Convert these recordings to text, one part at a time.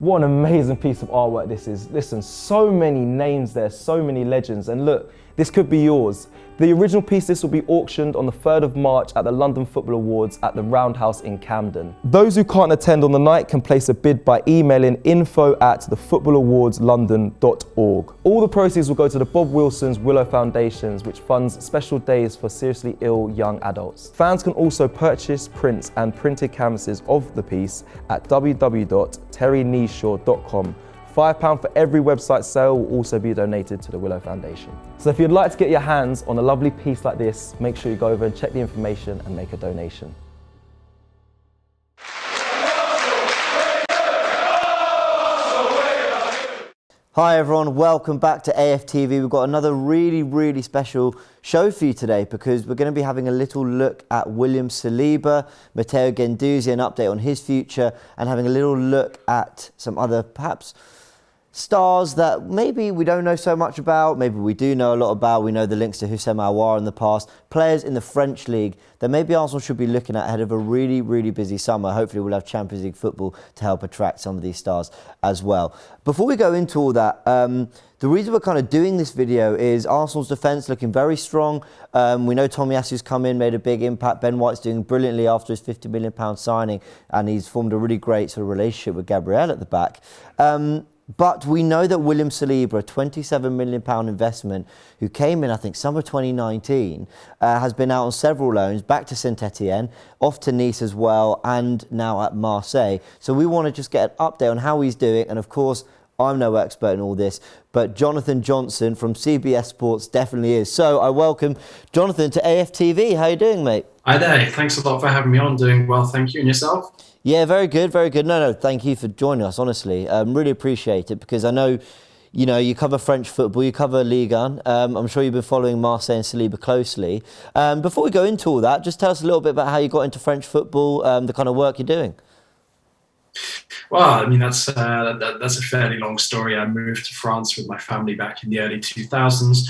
What an amazing piece of artwork this is. Listen, so many names there, so many legends, and look, this could be yours. The original piece, this will be auctioned on the 3rd of March at the London Football Awards at the Roundhouse in Camden. Those who can't attend on the night can place a bid by emailing info@thefootballawardslondon.org. All the proceeds will go to the Bob Wilson's Willow Foundations, which funds special days for seriously ill young adults. Fans can also purchase prints and printed canvases of the piece at www.terryneeshaw.com. £5 for every website sale will also be donated to the Willow Foundation. So if you'd like to get your hands on a lovely piece like this, make sure you go over and check the information and make a donation. Hi everyone, welcome back to AFTV. We've got another really special show for you today because we're going to be having a little look at William Saliba, Matteo Guendouzi, an update on his future, and having a little look at some other perhaps stars that maybe we don't know so much about, maybe we do know a lot about. We know the links to Houssem Aouar in the past, players in the French League that maybe Arsenal should be looking at ahead of a really busy summer. Hopefully we'll have Champions League football to help attract some of these stars as well. Before we go into all that, the reason we're kind of doing this video is Arsenal's defence looking very strong. We know Tomiyasu's come in, made a big impact. Ben White's doing brilliantly after his £50 million signing, and he's formed a really great sort of relationship with Gabriel at the back. But we know that William Saliba, a £27 million investment, who came in, I think, summer 2019, has been out on several loans, back to Saint-Etienne, off to Nice as well, and now at Marseille. So we want to just get an update on how he's doing. And of course, I'm no expert in all this, but Jonathan Johnson from CBS Sports definitely is. So I welcome Jonathan to AFTV. How are you doing, mate? Hi there. Thanks a lot for having me on. Doing well, thank you. And yourself? Yeah, very good, very good. No, thank you for joining us, honestly. Really appreciate it because I know, you know, you cover French football, you cover Ligue 1. I'm sure you've been following Marseille and Saliba closely. Before we go into all that, just tell us a little bit about how you got into French football, the kind of work you're doing. Well, I mean, that's a fairly long story. I moved to France with my family back in the early 2000s.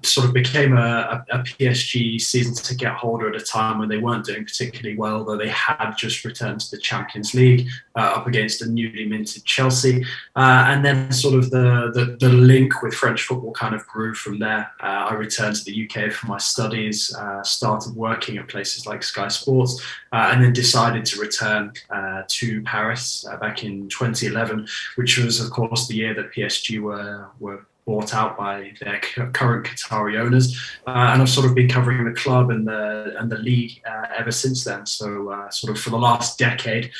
Sort of became a PSG season ticket holder at a time when they weren't doing particularly well, though they had just returned to the Champions League up against a newly minted Chelsea. And then sort of the link with French football kind of grew from there. I returned to the UK for my studies, started working at places like Sky Sports, and then decided to return to Paris back in 2011, which was, of course, the year that PSG were bought out by their current Qatari owners, and I've sort of been covering the club and the league ever since then. So sort of for the last decade,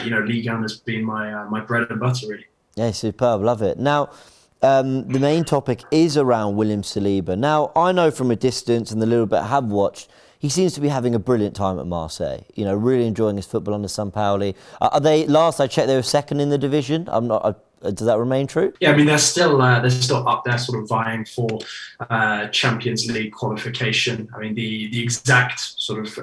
you know, Ligue 1 has been my bread and butter, really. Yeah, superb, love it. Now, the main topic is around William Saliba. Now, I know from a distance and the little bit I have watched, he seems to be having a brilliant time at Marseille. You know, really enjoying his football under Sampaoli. Are they? Last I checked, they were second in the division. Does that remain true? Yeah, I mean they're still up there, sort of vying for Champions League qualification. I mean the exact sort of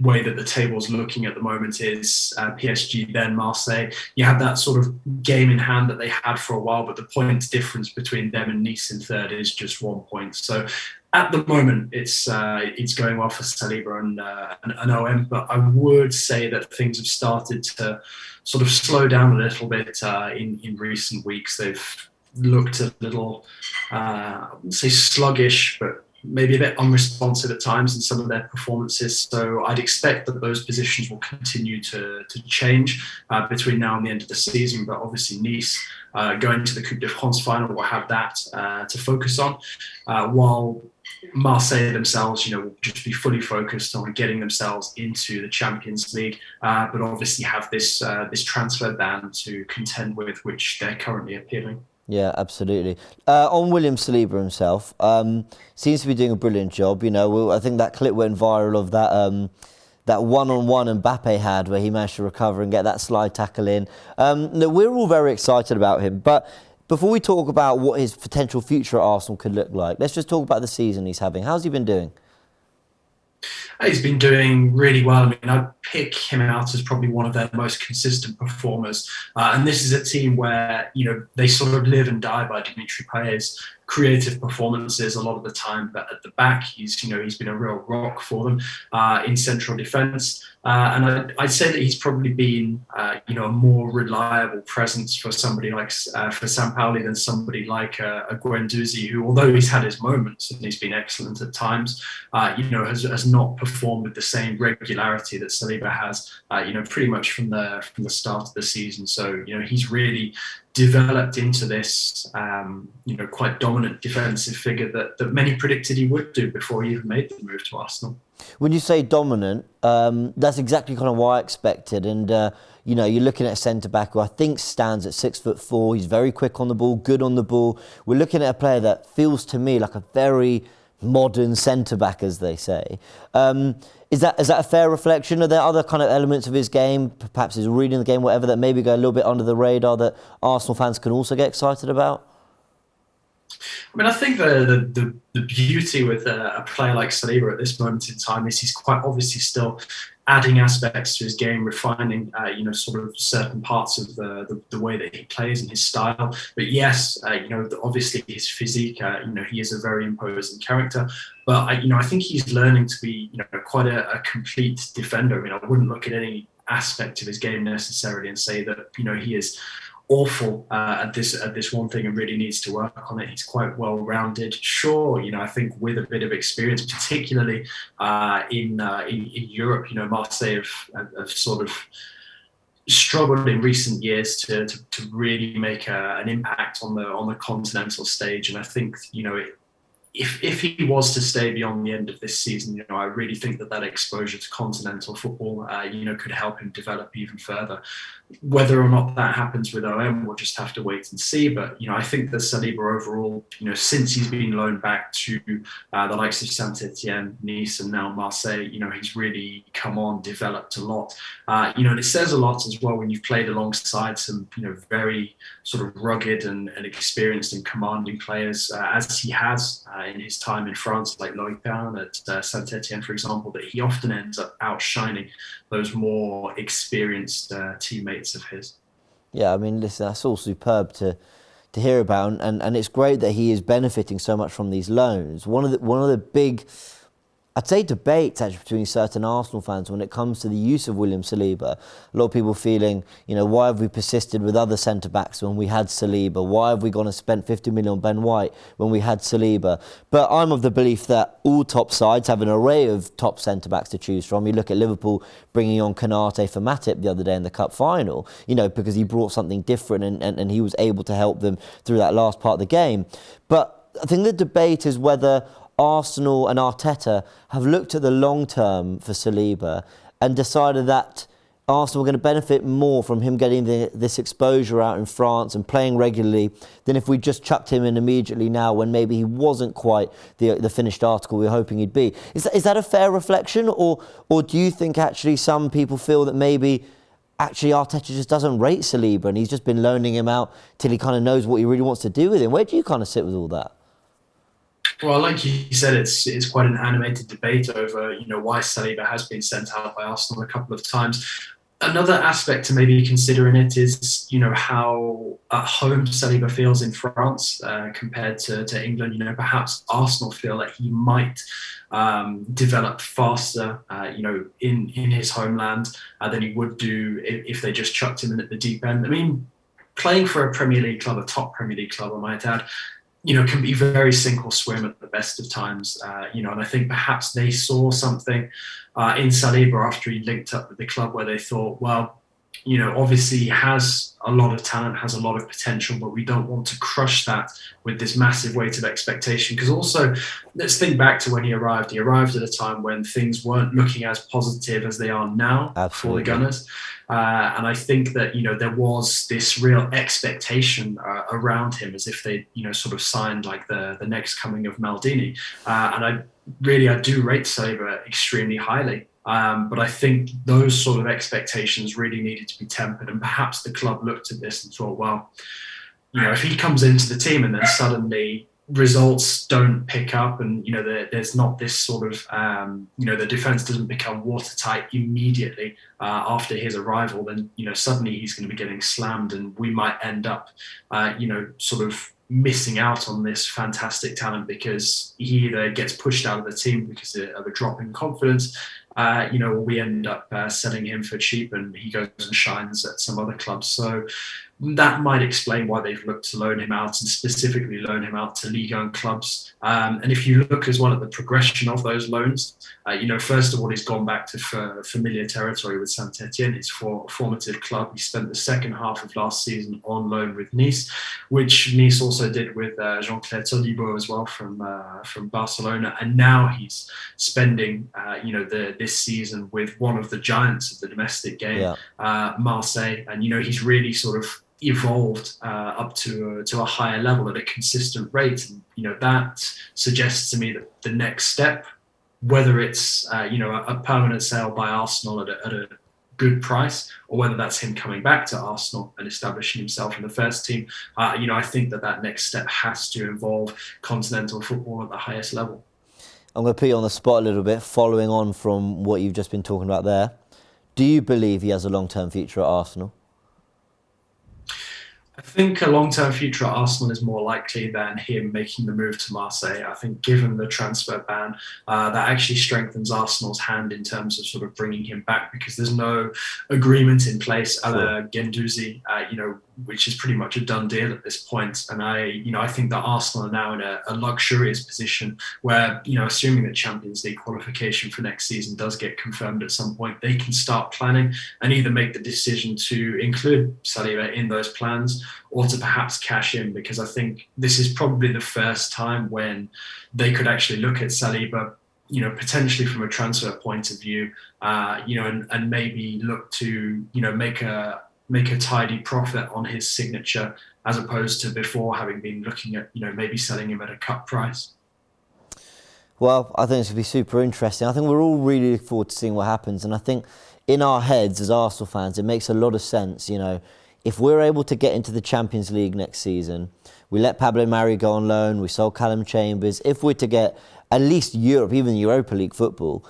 way that the table's looking at the moment is PSG, then Marseille. You have that sort of game in hand that they had for a while, but the point difference between them and Nice in third is just 1 point. So at the moment, it's going well for Saliba and OM, but I would say that things have started to sort of slow down a little bit in recent weeks. They've looked a little, I wouldn't say sluggish, but maybe a bit unresponsive at times in some of their performances. So I'd expect that those positions will continue to change between now and the end of the season. But obviously Nice going to the Coupe de France final will have that to focus on, while Marseille themselves, you know, will just be fully focused on getting themselves into the Champions League, but obviously have this transfer ban to contend with, which they're currently appealing. Yeah, absolutely. On William Saliba himself, seems to be doing a brilliant job. You know, I think that clip went viral of that one-on-one Mbappe had where he managed to recover and get that slide tackle in. We're all very excited about him, but before we talk about what his potential future at Arsenal could look like, let's just talk about the season he's having. How's he been doing? He's been doing really well. I mean, I'd pick him out as probably one of their most consistent performers. And this is a team where, you know, they sort of live and die by Dimitri Payet. creative performances a lot of the time, but at the back, he's been a real rock for them in central defence. And I'd say that he's probably been, a more reliable presence for somebody like for Sampaoli than somebody like a Guendouzi, who, although he's had his moments and he's been excellent at times, has not performed with the same regularity that Saliba has, pretty much from the start of the season. So, he's really developed into this, quite dominant defensive figure that many predicted he would do before he even made the move to Arsenal. When you say dominant, that's exactly kind of what I expected. And, you're looking at a centre-back who I think stands at 6'4". He's very quick on the ball, good on the ball. We're looking at a player that feels to me like a very modern centre-back, as they say. Is that a fair reflection? Are there other kind of elements of his game, perhaps his reading the game, whatever, that maybe go a little bit under the radar that Arsenal fans can also get excited about? I mean, I think the beauty with a player like Saliba at this moment in time is he's quite obviously still adding aspects to his game, refining, sort of certain parts of the way that he plays and his style. But yes, obviously his physique, he is a very imposing character. But I think he's learning to be, quite a complete defender. I mean, I wouldn't look at any aspect of his game necessarily and say that, he is awful at this one thing and really needs to work on it. He's quite well rounded. Sure, I think with a bit of experience, particularly in Europe, Marseille have sort of struggled in recent years to really make an impact on the continental stage. And I think if he was to stay beyond the end of this season, I really think that exposure to continental football, could help him develop even further. Whether or not that happens with OM, we'll just have to wait and see. But, I think that Saliba overall, since he's been loaned back to the likes of Saint-Etienne, Nice, and now Marseille, he's really come on, developed a lot. And it says a lot as well when you've played alongside some, very sort of rugged and experienced and commanding players, as he has in his time in France, like Loïc Perrin at Saint-Etienne, for example, that he often ends up outshining those more experienced teammates of his. Yeah, I mean, listen, that's all superb to hear about, and it's great that he is benefiting so much from these loans. One of the big, I'd say, debates actually between certain Arsenal fans when it comes to the use of William Saliba. A lot of people feeling, why have we persisted with other centre-backs when we had Saliba? Why have we gone and spent 50 million on Ben White when we had Saliba? But I'm of the belief that all top sides have an array of top centre-backs to choose from. You look at Liverpool bringing on Konate for Matip the other day in the Cup final, because he brought something different and he was able to help them through that last part of the game. But I think the debate is whether Arsenal and Arteta have looked at the long term for Saliba and decided that Arsenal were going to benefit more from him getting this exposure out in France and playing regularly than if we just chucked him in immediately now when maybe he wasn't quite the finished article we were hoping he'd be. Is that a fair reflection, or do you think actually some people feel that maybe actually Arteta just doesn't rate Saliba and he's just been loaning him out till he kind of knows what he really wants to do with him? Where do you kind of sit with all that? Well, like you said, it's quite an animated debate over, why Saliba has been sent out by Arsenal a couple of times. Another aspect to maybe consider in it is, how at home Saliba feels in France compared to England. Perhaps Arsenal feel that he might develop faster, in his homeland than he would do if they just chucked him in at the deep end. I mean, playing for a Premier League club, a top Premier League club, I might add, can be very sink or swim at the best of times, and I think perhaps they saw something in Saliba after he linked up with the club where they thought, well, obviously he has a lot of talent, has a lot of potential, but we don't want to crush that with this massive weight of expectation. Because also, let's think back to when he arrived. He arrived at a time when things weren't looking as positive as they are now. Absolutely. For the Gunners. And I think that, there was this real expectation around him as if they, sort of signed like the next coming of Maldini. And I do rate Saliba extremely highly. But I think those sort of expectations really needed to be tempered. And perhaps the club looked at this and thought, well, if he comes into the team and then suddenly results don't pick up and, there's not this sort of, the defence doesn't become watertight immediately after his arrival, then, suddenly he's going to be getting slammed and we might end up, sort of missing out on this fantastic talent because he either gets pushed out of the team because of a drop in confidence, or we end up selling him for cheap and he goes and shines at some other clubs. So that might explain why they've looked to loan him out and specifically loan him out to Ligue 1 clubs. And if you look as well at the progression of those loans, first of all, he's gone back to familiar territory with Saint-Etienne, his formative club. He spent the second half of last season on loan with Nice, which Nice also did with Jean-Claire Todibo as well from Barcelona. And now he's spending, this season with one of the giants of the domestic game, Marseille. And, he's really sort of evolved up to a higher level at a consistent rate. And, that suggests to me that the next step, whether it's a permanent sale by Arsenal at a good price, or whether that's him coming back to Arsenal and establishing himself in the first team, I think that next step has to involve continental football at the highest level. I'm going to put you on the spot a little bit, following on from what you've just been talking about there. Do you believe he has a long-term future at Arsenal? I think a long-term future at Arsenal is more likely than him making the move to Marseille. I think given the transfer ban, that actually strengthens Arsenal's hand in terms of sort of bringing him back, because there's no agreement in place a la Guendouzi, which is pretty much a done deal at this point. And I think that Arsenal are now in a luxurious position where, assuming that Champions League qualification for next season does get confirmed at some point, they can start planning and either make the decision to include Saliba in those plans or to perhaps cash in, because I think this is probably the first time when they could actually look at Saliba, potentially from a transfer point of view, and maybe look to, make a tidy profit on his signature, as opposed to before having been looking at, maybe selling him at a cut price. Well, I think it's going to be super interesting. I think we're all really looking forward to seeing what happens. And I think in our heads as Arsenal fans, it makes a lot of sense, if we're able to get into the Champions League next season, we let Pablo Mari go on loan, we sold Callum Chambers. If we're to get at least Europe, even Europa League football,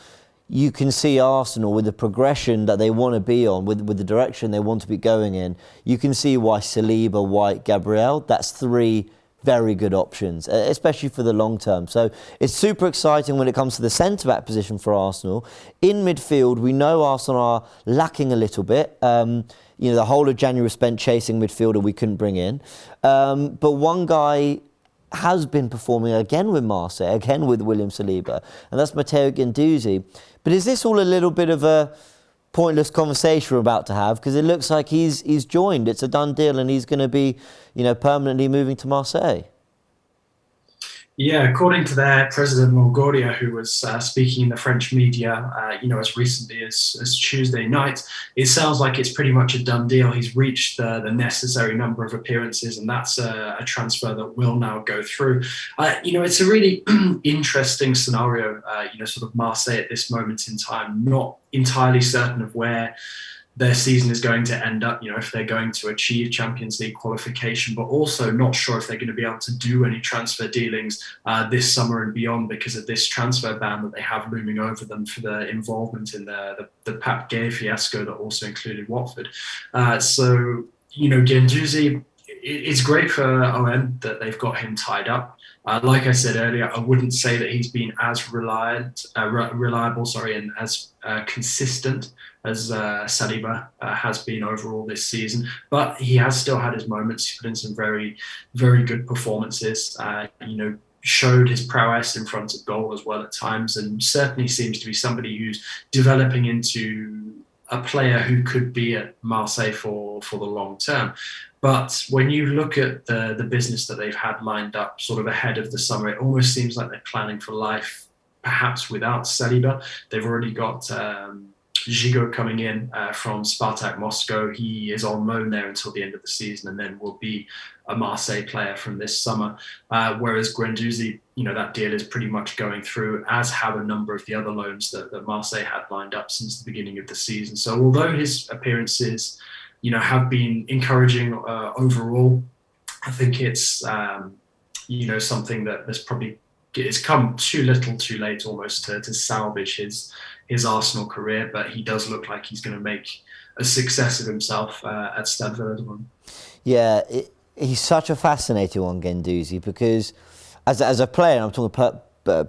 you can see Arsenal with the progression that they want to be on, with the direction they want to be going in. You can see why Saliba, White, Gabriel, that's three very good options, especially for the long term. So it's super exciting when it comes to the centre-back position for Arsenal. In midfield, we know Arsenal are lacking a little bit. The whole of January was spent chasing midfielder we couldn't bring in. But one guy has been performing again with Marseille, again with William Saliba, and that's Matteo Guendouzi. But is this all a little bit of a pointless conversation we're about to have? Because it looks like he's joined. It's a done deal and he's going to be, permanently moving to Marseille. Yeah, according to their president Longoria, who was speaking in the French media, as recently as Tuesday night, it sounds like it's pretty much a done deal. He's reached the necessary number of appearances, and that's a transfer that will now go through. It's a really interesting scenario. Sort of Marseille at this moment in time, not entirely certain of where their season is going to end up, if they're going to achieve Champions League qualification, but also not sure if they're going to be able to do any transfer dealings this summer and beyond because of this transfer ban that they have looming over them for the involvement in the Pape Gueye fiasco that also included Watford. Guendouzi, it's great for OM that they've got him tied up. Like I said earlier, I wouldn't say that he's been as reliable, and as consistent as Saliba has been overall this season. But he has still had his moments. He's put in some very, very good performances. Showed his prowess in front of goal as well at times, and certainly seems to be somebody who's developing into a player who could be at Marseille for the long term. But when you look at the business that they've had lined up sort of ahead of the summer, it almost seems like they're planning for life, perhaps without Saliba. They've already got Gigot coming in from Spartak Moscow. He is on loan there until the end of the season and then will be a Marseille player from this summer. Whereas Guendouzi, that deal is pretty much going through, as have a number of the other loans that Marseille had lined up since the beginning of the season. So although his appearances have been encouraging overall, I think it's, something that there's probably, it's come too little too late almost to salvage his Arsenal career, but he does look like he's going to make a success of himself at Stade Velodrome. Yeah, He's such a fascinating one, Guendouzi, because as a player, I'm talking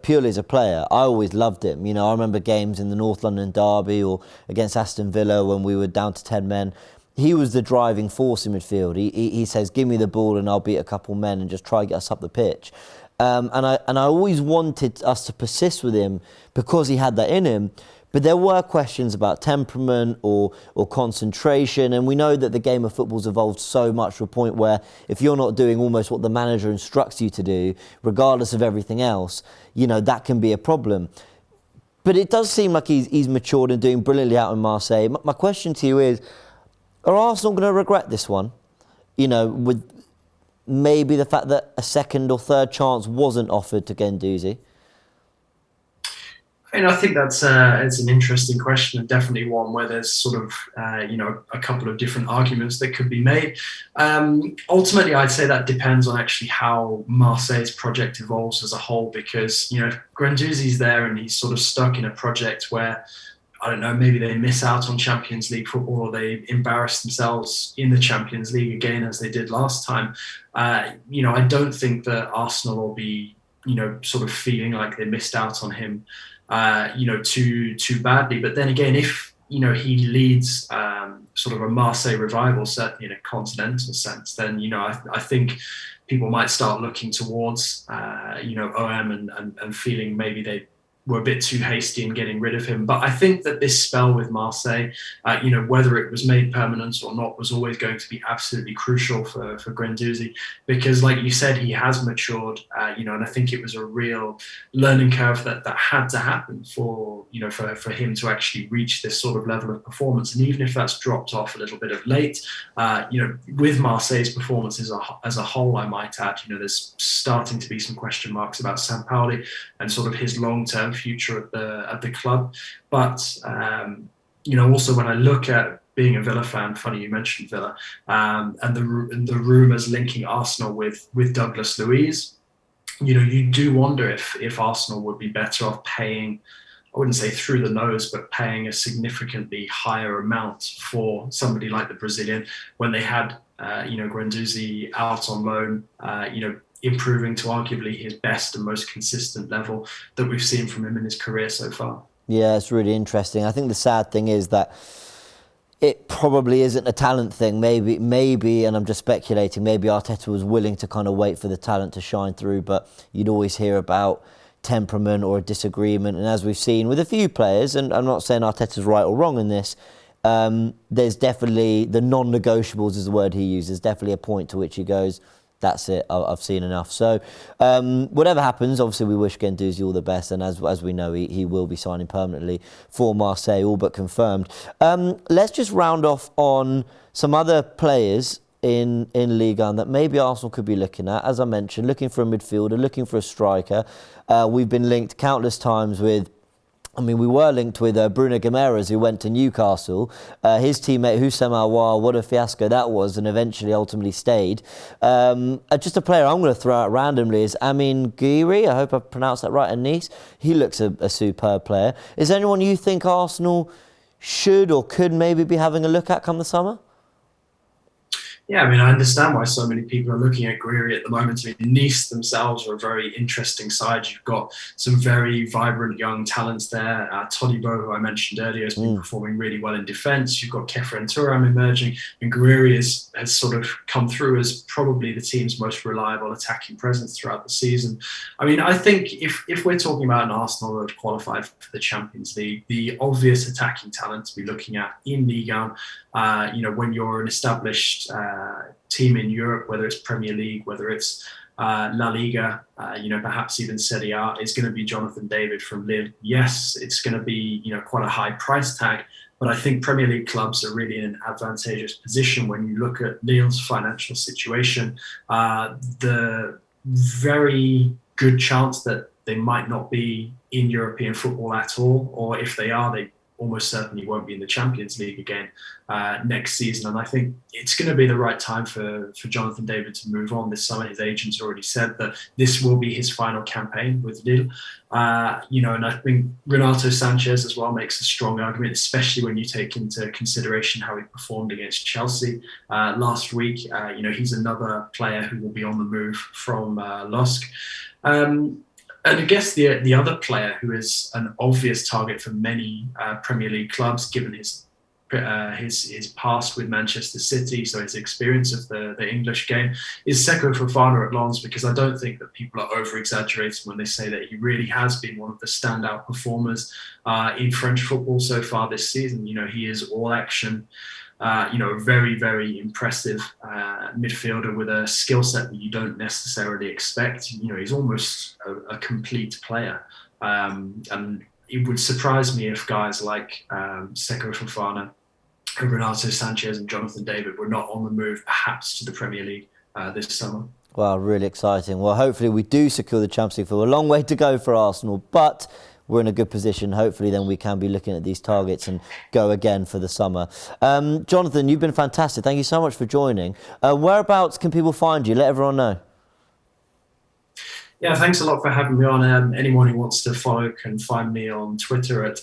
purely as a player, I always loved him. You know, I remember games in the North London derby or against Aston Villa when we were down to 10 men. He was the driving force in midfield. He says, give me the ball and I'll beat a couple men and just try to get us up the pitch. And I always wanted us to persist with him because he had that in him. But there were questions about temperament or concentration, and we know that the game of football's evolved so much to a point where if you're not doing almost what the manager instructs you to do, regardless of everything else, you know, that can be a problem. But it does seem like he's matured and doing brilliantly out in Marseille. My question to you is, are Arsenal going to regret this one? You know, with maybe the fact that a second or third chance wasn't offered to Guendouzi? And I think that's it's an interesting question, and definitely one where there's sort of a couple of different arguments that could be made. Ultimately, I'd say that depends on actually how Marseille's project evolves as a whole, because Guendouzi's there and he's sort of stuck in a project where, I don't know, maybe they miss out on Champions League football or they embarrass themselves in the Champions League again as they did last time. I don't think that Arsenal will be sort of feeling like they missed out on him too badly. But then again, if he leads sort of a Marseille revival, certainly in a continental sense, then I think people might start looking towards OM and feeling maybe they were a bit too hasty in getting rid of him. But I think that this spell with Marseille, whether it was made permanent or not, was always going to be absolutely crucial for Guendouzi, because, like you said, he has matured, and I think it was a real learning curve that had to happen for him to actually reach this sort of level of performance. And even if that's dropped off a little bit of late, with Marseille's performance as a whole, I might add, there's starting to be some question marks about Sampaoli and sort of his long-term future at the club. But also when I look at being a Villa fan, funny you mentioned Villa, and the rumours linking Arsenal with Douglas Luiz, you do wonder if Arsenal would be better off paying, I wouldn't say through the nose, but paying a significantly higher amount for somebody like the Brazilian when they had Guendouzi out on loan, improving to arguably his best and most consistent level that we've seen from him in his career so far. Yeah, it's really interesting. I think the sad thing is that it probably isn't a talent thing. Maybe, and I'm just speculating, maybe Arteta was willing to kind of wait for the talent to shine through, but you'd always hear about temperament or a disagreement. And as we've seen with a few players, and I'm not saying Arteta's right or wrong in this, there's definitely, the non-negotiables is the word he uses, definitely a point to which he goes, that's it, I've seen enough. So whatever happens, obviously we wish Guendouzi all the best, and as we know, he will be signing permanently for Marseille, all but confirmed. Let's just round off on some other players in Ligue 1 that maybe Arsenal could be looking at. As I mentioned, looking for a midfielder, looking for a striker. We've been linked countless times with, we were linked with Bruno Guimaraes, who went to Newcastle. His teammate, Houssam Aouar, what a fiasco that was, and eventually ultimately stayed. Just a player I'm going to throw out randomly is Amine Gouiri. I hope I pronounced that right, at Nice. He looks a superb player. Is there anyone you think Arsenal should or could maybe be having a look at come the summer? Yeah, I understand why so many people are looking at Gouiri at the moment. Nice themselves are a very interesting side. You've got some very vibrant young talents there. Todibo, who I mentioned earlier, has been performing really well in defence. You've got Kefren Turam emerging, and Gouiri has sort of come through as probably the team's most reliable attacking presence throughout the season. I think if we're talking about an Arsenal that have qualified for the Champions League, the obvious attacking talent to be looking at in Ligue 1, when you're an established team in Europe, whether it's Premier League, whether it's La Liga, perhaps even Serie A, is going to be Jonathan David from Lille. Yes, it's going to be quite a high price tag, but I think Premier League clubs are really in an advantageous position when you look at Lille's financial situation. The very good chance that they might not be in European football at all, or if they are, they almost certainly won't be in the Champions League again next season. And I think it's going to be the right time for Jonathan David to move on this summer. His agent's already said that this will be his final campaign with Lille. And I think Renato Sanchez as well makes a strong argument, especially when you take into consideration how he performed against Chelsea last week. He's another player who will be on the move from LOSC. And I guess the other player who is an obvious target for many Premier League clubs, given his past with Manchester City, so his experience of the English game, is Seko Fofana at Lens, because I don't think that people are over-exaggerating when they say that he really has been one of the standout performers in French football so far this season. He is all action. Very, very impressive midfielder with a skill set that you don't necessarily expect. He's almost a complete player. And it would surprise me if guys like Seko Fofana, Renato Sanchez and Jonathan David were not on the move, perhaps to the Premier League this summer. Wow, really exciting. Well, hopefully we do secure the Champions League. For a long way to go for Arsenal, but we're in a good position. Hopefully then we can be looking at these targets and go again for the summer. Jonathan, you've been fantastic. Thank you so much for joining. Whereabouts can people find you? Let everyone know. Yeah, thanks a lot for having me on. Anyone who wants to follow can find me on Twitter at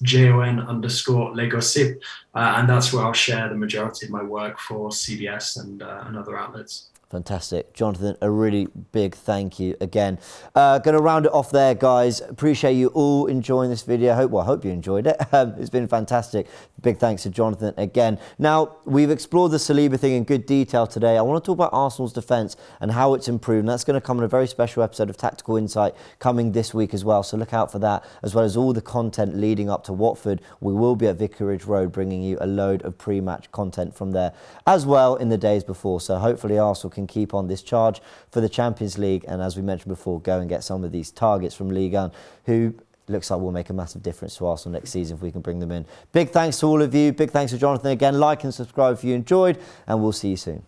@JON_Legosip. And that's where I'll share the majority of my work for CBS and other outlets. Fantastic. Jonathan, a really big thank you again. Going to round it off there, guys. Appreciate you all enjoying this video. I hope you enjoyed it. It's been fantastic. Big thanks to Jonathan again. Now, we've explored the Saliba thing in good detail today. I want to talk about Arsenal's defence and how it's improved. And that's going to come in a very special episode of Tactical Insight coming this week as well. So look out for that, as well as all the content leading up to Watford. We will be at Vicarage Road bringing you a load of pre-match content from there as well in the days before. So hopefully Arsenal can keep on this charge for the Champions League, and as we mentioned before, go and get some of these targets from Ligue 1 who looks like will make a massive difference to Arsenal next season if we can bring them in. Big thanks to all of you. Big thanks to Jonathan again. Like and subscribe if you enjoyed, and we'll see you soon.